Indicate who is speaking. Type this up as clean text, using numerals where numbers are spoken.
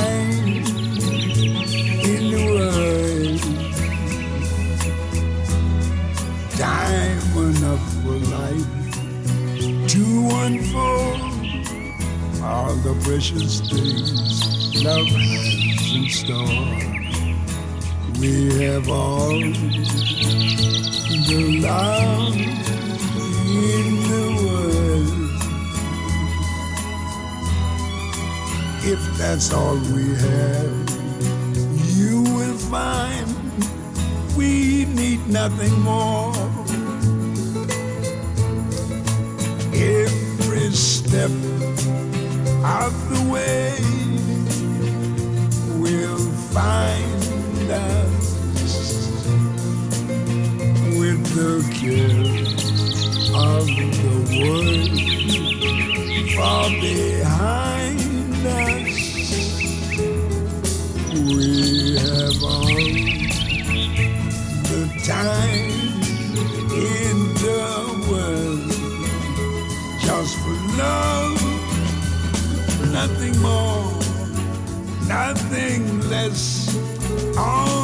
Speaker 1: time in the world, time enough for life to unfold all the precious things love has in store. We have all the love in the world. If that's all we have, you will find we need nothing more. Every step of the way will find us with the care of the world far behind us. We have all the time in the world just for love, nothing more, nothing less. All